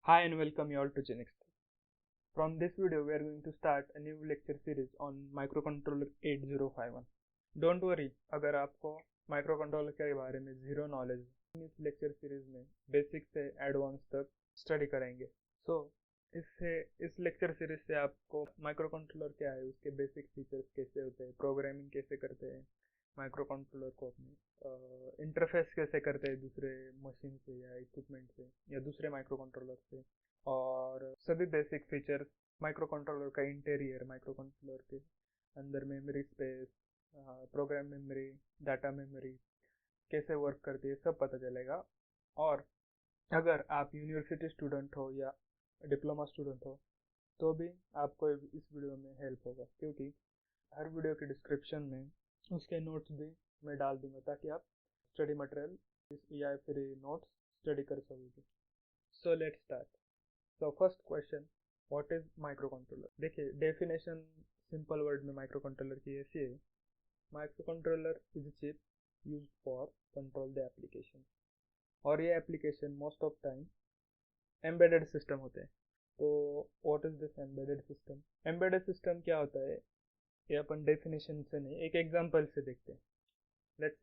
Hi and welcome you all to Genix. From this video, we are going to start a new lecture series on microcontroller 8051. Don't worry, अगर आपको microcontroller के बारे में zero knowledge है, इस lecture series में basic से advance तक स्टडी करेंगे. इस लेक्चर सीरीज से आपको माइक्रोकंट्रोलर क्या है, उसके बेसिक फीचर्स कैसे होते हैं, प्रोग्रामिंग कैसे करते हैं, माइक्रोकंट्रोलर को अपने इंटरफेस कैसे करते हैं दूसरे मशीन से या इक्विपमेंट से या दूसरे माइक्रोकंट्रोलर से, और सभी बेसिक फीचर्स माइक्रोकंट्रोलर का इंटीरियर, माइक्रोकंट्रोलर के अंदर memory space, program memory, data memory कैसे वर्क करती है, सब पता चलेगा. और अगर आप यूनिवर्सिटी स्टूडेंट हो या डिप्लोमा स्टूडेंट हो तो भी आपको इस वीडियो में हेल्प होगा, क्योंकि हर वीडियो के डिस्क्रिप्शन में उसके नोट्स भी मैं डाल दूंगा ताकि आप स्टडी मटेरियल या फिर नोट्स स्टडी कर सकोगे. सो let's start. So first question, what is microcontroller. देखिए, डेफिनेशन सिंपल वर्ड में माइक्रोकंट्रोलर की ऐसी है: microcontroller is a chip used for control the application. और ये application most of time embedded system होते हैं. तो what is this embedded system? Embedded system क्या होता है ये अपन डेफिनेशन से नहीं, एक एग्जांपल से देखते हैं. Let's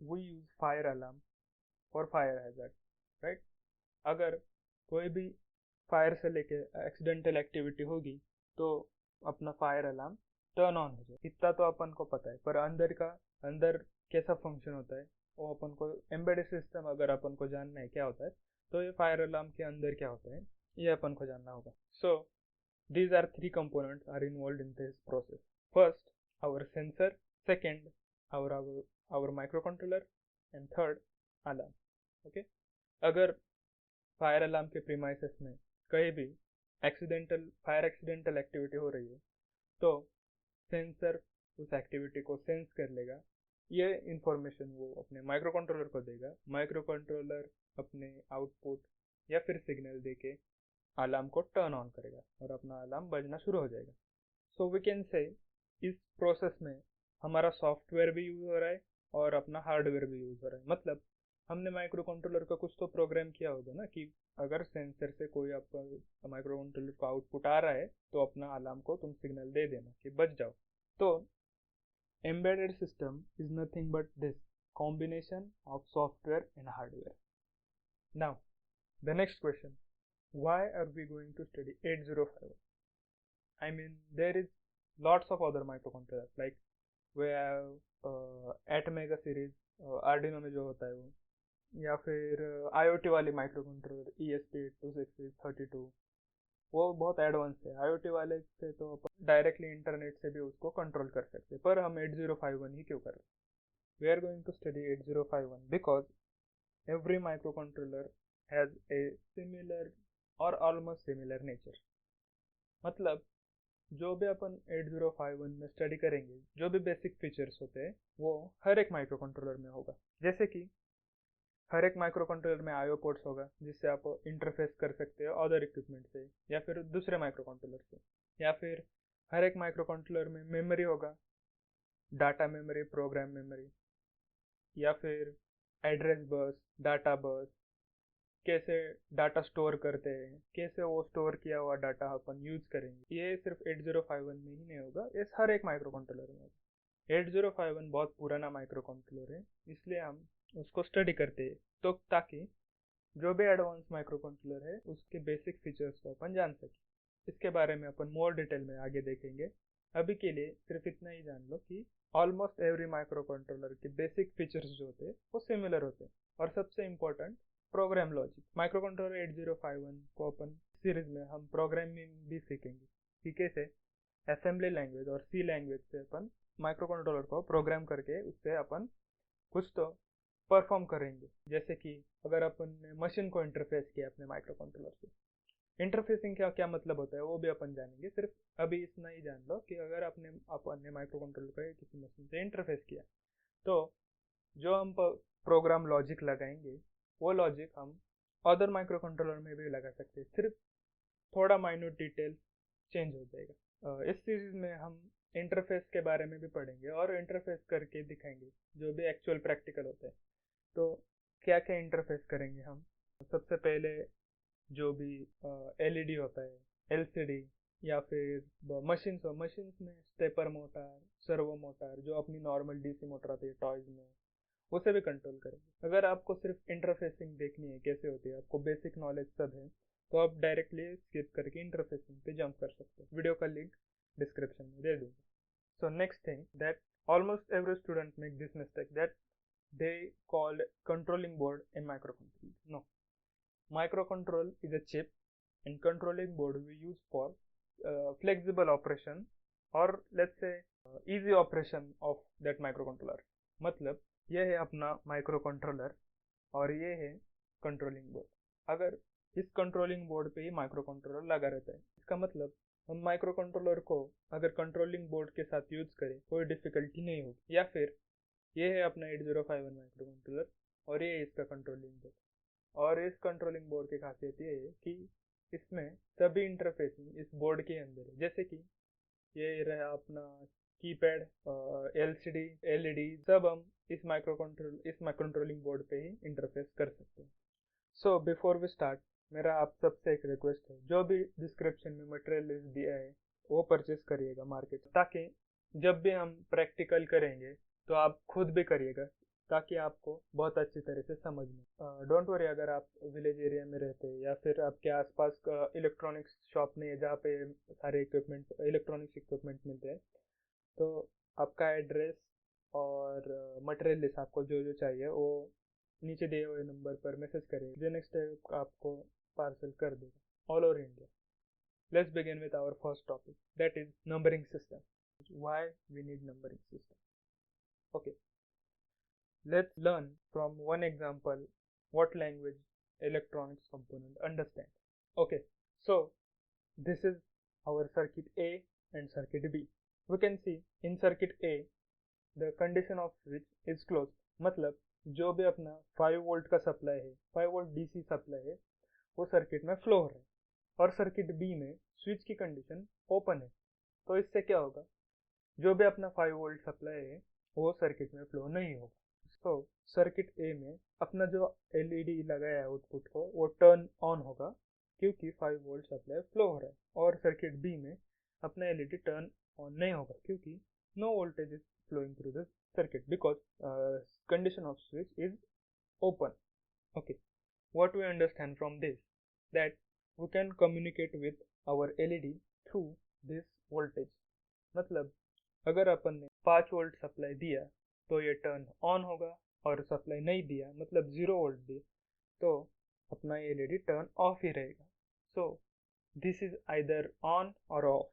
we use fire alarm for fire hazard, right. अगर कोई भी फायर से लेके एक्सीडेंटल एक्टिविटी होगी तो अपना फायर अलार्म टर्न ऑन हो जाए, इतना तो अपन को पता है. पर अंदर कैसा फंक्शन होता है वो अपन को, एम्बेडेड सिस्टम अगर अपन को जानना है क्या होता है, तो ये फायर अलार्म के अंदर क्या होता है ये अपन को जानना होगा. सो these are three components are involved in this process. First, our sensor. Second, our microcontroller. And third, alarm. Okay. अगर फायर अलार्म के प्रीमाइसेस में कहीं भी फायर एक्सीडेंटल एक्टिविटी हो रही है तो सेंसर उस एक्टिविटी को सेंस कर लेगा. ये इंफॉर्मेशन वो अपने माइक्रोकंट्रोलर को देगा. माइक्रोकंट्रोलर अपने आउटपुट या फिर सिग्नल देके अलार्म को टर्न ऑन करेगा और अपना अलार्म बजना शुरू हो जाएगा. सो वी कैन से इस प्रोसेस में हमारा सॉफ्टवेयर भी यूज हो रहा है और अपना हार्डवेयर भी यूज हो रहा है. मतलब हमने माइक्रोकंट्रोलर का कुछ तो प्रोग्राम किया होगा ना कि अगर सेंसर से कोई आपका माइक्रोकंट्रोलर को आउटपुट आ रहा है तो अपना अलार्म को तुम सिग्नल दे देना कि बच जाओ. तो embedded system is nothing but this combination of software and hardware. Now the next question, why are we going to study 8051? I mean, there is lots of other microcontrollers, like we have Atmega series, Arduino में जो होता है वो, या फिर IoT वाली microcontroller ESP826332, वो बहुत एडवांस है. IoT वाले से तो अपन डायरेक्टली इंटरनेट से भी उसको कंट्रोल कर सकते हैं, पर हम 8051 ही क्यों कर रहे हैं? We are going to study 8051 because every microcontroller has a similar और ऑलमोस्ट सिमिलर नेचर. मतलब जो भी अपन 8051 में स्टडी करेंगे, जो भी बेसिक फीचर्स होते हैं वो हर एक माइक्रोकंट्रोलर में होगा. जैसे कि हर एक माइक्रोकंट्रोलर में आईओ पोर्ट्स होगा जिससे आप इंटरफेस कर सकते हो अदर इक्विपमेंट से या फिर दूसरे माइक्रोकंट्रोलर से. या फिर हर एक माइक्रोकंट्रोलर में मेमोरी होगा, डाटा मेमोरी, प्रोग्राम मेमोरी, या फिर एड्रेस बस, डाटा बस, कैसे डाटा स्टोर करते हैं, कैसे वो स्टोर किया हुआ डाटा अपन यूज करेंगे. ये सिर्फ 8051 में ही नहीं होगा, ये हर एक माइक्रोकंट्रोलर में होगा. 8051 बहुत पुराना माइक्रोकंट्रोलर है, इसलिए हम उसको स्टडी करते हैं तो ताकि जो भी एडवांस माइक्रोकंट्रोलर है उसके बेसिक फीचर्स को अपन जान सके. इसके बारे में अपन मोर डिटेल में आगे देखेंगे. अभी के लिए सिर्फ इतना ही जान लो कि ऑलमोस्ट एवरी माइक्रोकंट्रोलर के बेसिक फीचर्स जो होते हैं वो सिमिलर होते हैं. और सबसे इम्पोर्टेंट, प्रोग्राम लॉजिक. माइक्रोकंट्रोलर 8051 को अपन सीरीज में हम प्रोग्रामिंग भी सीखेंगे कि कैसे असेंबली लैंग्वेज और सी लैंग्वेज से अपन माइक्रोकंट्रोलर को प्रोग्राम करके उससे अपन कुछ तो परफॉर्म करेंगे. जैसे कि अगर अपन ने मशीन को इंटरफेस किया अपने माइक्रोकंट्रोलर से, इंटरफेसिंग क्या क्या मतलब होता है वो भी अपन जानेंगे. सिर्फ अभी इतना ही जान लो कि अगर अपन ने माइक्रोकंट्रोलर को किसी मशीन से इंटरफेस किया तो जो हम प्रोग्राम लॉजिक लगाएंगे वो लॉजिक हम अदर माइक्रोकंट्रोलर में भी लगा सकते हैं. सिर्फ थोड़ा माइन्यूट डिटेल चेंज हो जाएगा. इस सीरीज में हम इंटरफेस के बारे में भी पढ़ेंगे और इंटरफेस करके दिखाएंगे जो भी एक्चुअल प्रैक्टिकल होता है. तो क्या क्या इंटरफेस करेंगे हम? सबसे पहले जो भी एलईडी होता है, एलसीडी, या फिर मशीन्स में स्टेपर मोटर, सर्वो मोटर, जो अपनी नॉर्मल डीसी मोटर आती है टॉयज में, उसे भी कंट्रोल करेंगे। अगर आपको सिर्फ इंटरफेसिंग देखनी है कैसे होती है, आपको बेसिक नॉलेज सब है, तो आप डायरेक्टली स्किप करके इंटरफेसिंग पे जंप कर सकते हैं। वीडियो का लिंक डिस्क्रिप्शन में दे दूंगा। So next thing, that almost every student make this mistake, that they call controlling board a microcontroller. No, microcontroller is a chip and controlling board we use for flexible operation, or let's say easy operation of that microcontroller. मतलब ये है अपना microcontroller और ये है controlling board. अगर इस controlling board पे ही माइक्रोकंट्रोलर लगा रहता है, इसका मतलब हम माइक्रोकंट्रोलर को अगर कंट्रोलिंग बोर्ड के साथ यूज करें कोई डिफिकल्टी नहीं होगी। या फिर ये है अपना 8051 माइक्रोकंट्रोलर और ये है इसका कंट्रोलिंग बोर्ड। और इस कंट्रोलिंग बोर्ड की खासियत ये है कि इसमें सभी इंटरफेसिंग इस बोर्ड के अंदर है। जैसे कि ये रहा अपना कीपैड, एलसीडी, एलईडी, सब हम इस कंट्रोलिंग बोर्ड पे ही इंटरफेस कर सकते हैं। सो बिफोर वी स्टार्ट, मेरा आप सबसे एक रिक्वेस्ट है, जो भी डिस्क्रिप्शन में मटेरियल लिस्ट दिया है वो परचेस करिएगा मार्केट, ताकि जब भी हम प्रैक्टिकल करेंगे तो आप खुद भी करिएगा, ताकि आपको बहुत अच्छी तरह से समझ में। डोंट वरी, अगर आप विलेज एरिया में रहते हैं या फिर आपके आसपास इलेक्ट्रॉनिक्स शॉप नहीं है जहाँ पे सारे इलेक्ट्रॉनिक्स इक्विपमेंट मिलते हैं, तो आपका एड्रेस और मटेरियल लिस्ट आपको जो जो चाहिए वो नीचे दिए हुए नंबर पर मैसेज करिए, जो नेक्स्ट टाइम आपको पार्सल कर देगा all over India. Let's begin with our first topic, that is numbering system. Why we need numbering system? Okay, let's learn from one example what language electronics component understand. Okay, so this is our circuit A and circuit B. We can see in circuit A the condition of switch is closed, मतलब जो भी अपना 5 volt का supply है, 5 volt DC supply है, वो circuit में flow हो रहा है। और सर्किट बी में स्विच की कंडीशन ओपन है, तो इससे क्या होगा, जो भी अपना 5 वोल्ट सप्लाई है वो सर्किट में फ्लो नहीं होगा। तो सर्किट ए में अपना जो एलईडी लगाया है आउटपुट को वो टर्न ऑन होगा, क्योंकि 5 वोल्ट सप्लाई फ्लो हो रहा है। और सर्किट बी में अपना एलईडी टर्न ऑन नहीं होगा, क्योंकि no voltage is flowing through the circuit because condition of switch is open. Okay, what we understand from this, that we can communicate with our LED through this voltage. मतलब अगर अपन ने 5 volt supply दिया तो ये turn on होगा, और supply नहीं दिया मतलब 0 वोल्ट दिया तो अपना एलईडी टर्न ऑफ ही रहेगा। So this is either on or off.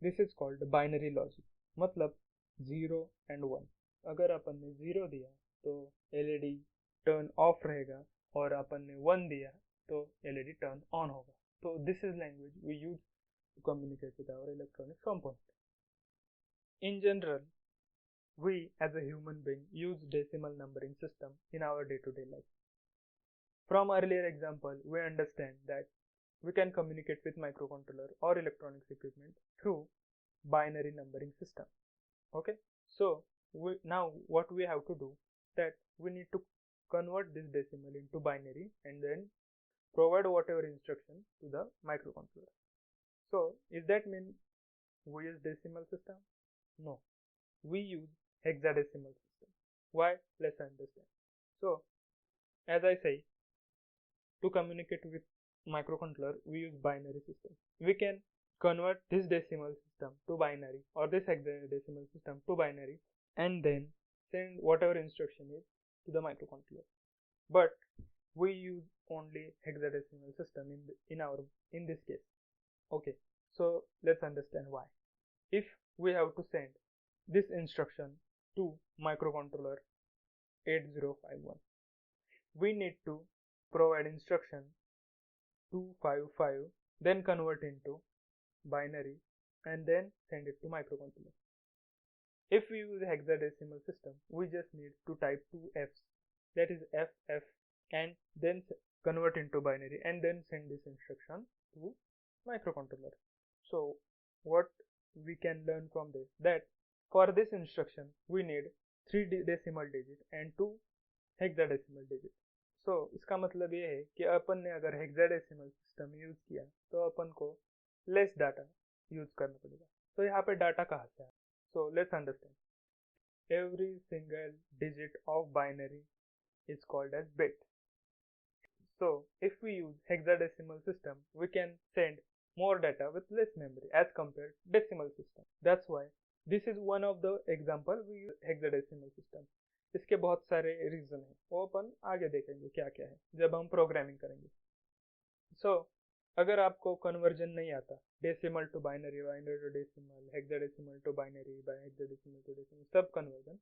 This is called binary logic, मतलब 0 एंड 1। अगर अपन ने 0 दिया तो एलईडी टर्न ऑफ रहेगा, और अपन ने 1 दिया तो एलईडी टर्न ऑन होगा। तो this is language we use to communicate with our electronic component. In general, we as a human being use decimal numbering system in our day-to-day life. From earlier example, we understand that we can communicate with microcontroller or electronics equipment through binary numbering system. Okay, so now what we have to do, that we need to convert this decimal into binary and then provide whatever instruction to the microcontroller. So is that mean we use decimal system? No, we use hexadecimal system. Why? Let's understand. So as I say, to communicate with microcontroller we use binary system. We can convert this decimal system to binary, or this hexadecimal system to binary, and then send whatever instruction is to the microcontroller. But we use only hexadecimal system in this case. Okay, so let's understand why. If we have to send this instruction to microcontroller 8051, we need to provide instruction 255, then convert into binary, and then send it to microcontroller. If we use hexadecimal system, we just need to type 2 Fs, that is FF, and then convert into binary and then send this instruction to microcontroller. So what we can learn from this, that for this instruction we need 3 decimal digit and 2 hexadecimal digit. इसका मतलब ये है कि अपन ने अगर hexadecimal system use किया तो अपन को लेस डाटा यूज करना पड़ेगा। तो यहाँ पे डाटा कहाँ से है? So let's understand. Every single digit of binary is called as bit. So if we use hexadecimal system, we can send more data with less memory as compared to decimal system. That's why this is one of the example we use hexadecimal system. इसके बहुत सारे reason हैं, वो अपन आगे देखेंगे क्या क्या है जब हम प्रोग्रामिंग करेंगे। अगर आपको कन्वर्जन नहीं आता, decimal to binary, binary to decimal, hexadecimal to binary, hexadecimal to decimal, सब कन्वर्जन,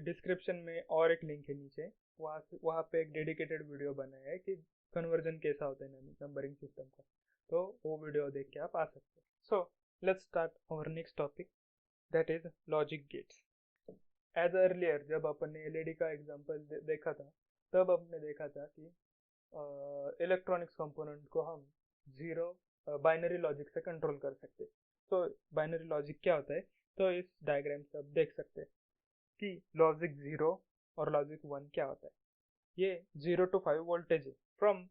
डिस्क्रिप्शन में और एक लिंक है नीचे, वहाँ पे एक डेडिकेटेड वीडियो बना है कि कन्वर्जन कैसा होता है नंबरिंग सिस्टम का, तो वो वीडियो देख के आप आ सकते हैं। So let's start our next topic, that is logic gates. As earlier जब अपन ने एलईडी का एग्जांपल देखा था, तब आपने देखा था कि इलेक्ट्रॉनिक्स कंपोनेंट को हम जीरो बाइनरी लॉजिक से कंट्रोल कर सकते। तो बाइनरी लॉजिक क्या होता है, तो इस डायग्राम से आप देख सकते हैं कि लॉजिक 0 और लॉजिक 1 क्या होता है। ये 0 to 5 वोल्टेज है। फ्रॉम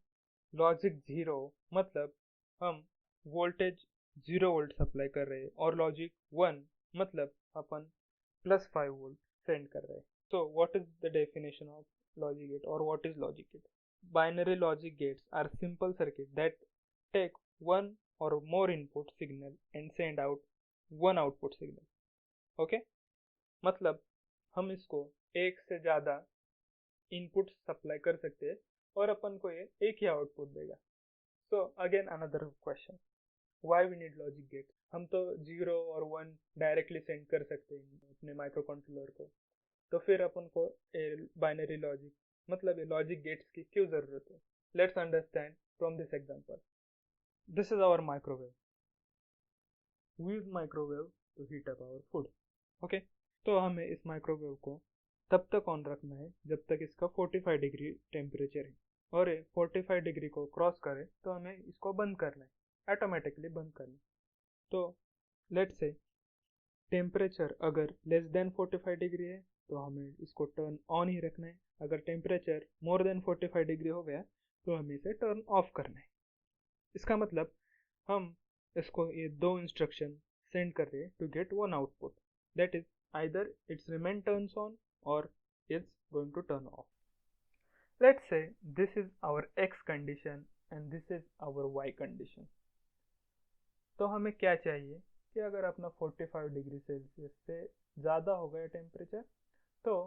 लॉजिक 0 मतलब हम वोल्टेज 0 वोल्ट सप्लाई कर रहे हैं, और लॉजिक 1 मतलब अपन +5 वोल्ट सेंड कर रहे हैं। So what is the definition of logic gate or what is logic gate? Binary logic gates are simple circuits that take one or more input signal and send out one output signal. Okay, मतलब हम इसको एक से ज़्यादा input supply कर सकते हैं और अपन को ये एक ही आउटपुट देगा। So again another question, why we need logic gate? हम तो 0 और 1 डायरेक्टली सेंड कर सकते हैं अपने माइक्रो कंट्रोलर को, तो फिर अपन को बाइनरी लॉजिक मतलब ये लॉजिक गेट्स की क्यों जरूरत है? Let's understand from this example. This is our microwave. We use microwave to heat up our food. Okay, तो हमें इस माइक्रोवेव को तब तक ऑन रखना है जब तक इसका 45 डिग्री टेम्परेचर है, और ये 45 डिग्री को क्रॉस करे तो हमें इसको बंद करना है, ऑटोमेटिकली बंद करना है। तो लेट्स से टेम्परेचर अगर लेस देन 45 डिग्री है तो हमें इसको टर्न ऑन ही रखना है। अगर टेम्परेचर मोर देन 45 डिग्री हो गया तो हमें इसे टर्न ऑफ करना है। इसका मतलब हम इसको ये दो इंस्ट्रक्शन सेंड कर रहे हैं to get one output, that is either it's remain turns on or it's going to turn off. Let's say this is our X condition and this is our Y condition. तो हमें क्या चाहिए कि अगर अपना 45 डिग्री सेल्सियस से ज़्यादा हो गया टेम्परेचर तो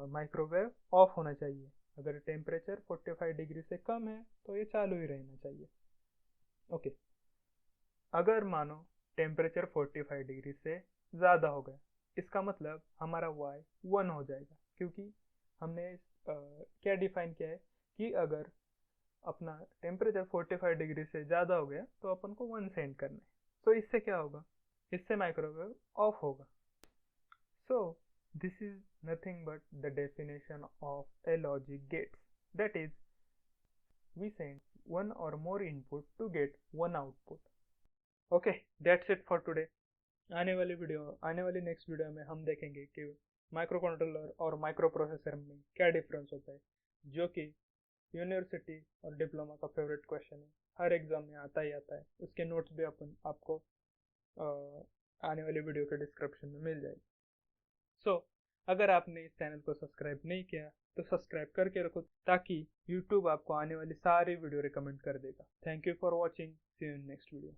माइक्रोवेव ऑफ होना चाहिए। अगर टेम्परेचर 45 डिग्री से कम है तो ये चालू ही रहना चाहिए। ओके, अगर मानो टेम्परेचर 45 डिग्री से ज़्यादा हो गया, इसका मतलब हमारा y 1 हो जाएगा, क्योंकि हमने क्या डिफाइन किया है कि अगर अपना टेम्परेचर 45 डिग्री से ज़्यादा हो गया तो अपन को 1 सेंड करना है। तो इससे क्या होगा? इससे माइक्रोवेव ऑफ होगा। सो this is nothing but the definition of a logic gates, that is we send one or more input to get one output. Okay, that's it for today. आने वाली नेक्स्ट वीडियो में हम देखेंगे कि micro controller और micro processor में क्या difference होता है, जो कि यूनिवर्सिटी और डिप्लोमा का फेवरेट क्वेश्चन है, हर एग्जाम में आता ही आता है। उसके नोट्स भी आपको आने वाली वीडियो के डिस्क्रिप्शन में मिल जाएगी। अगर आपने इस चैनल को सब्सक्राइब नहीं किया तो सब्सक्राइब करके रखो, ताकि YouTube आपको आने वाली सारी वीडियो रिकमेंड कर देगा। Thank you for watching, see you in next video.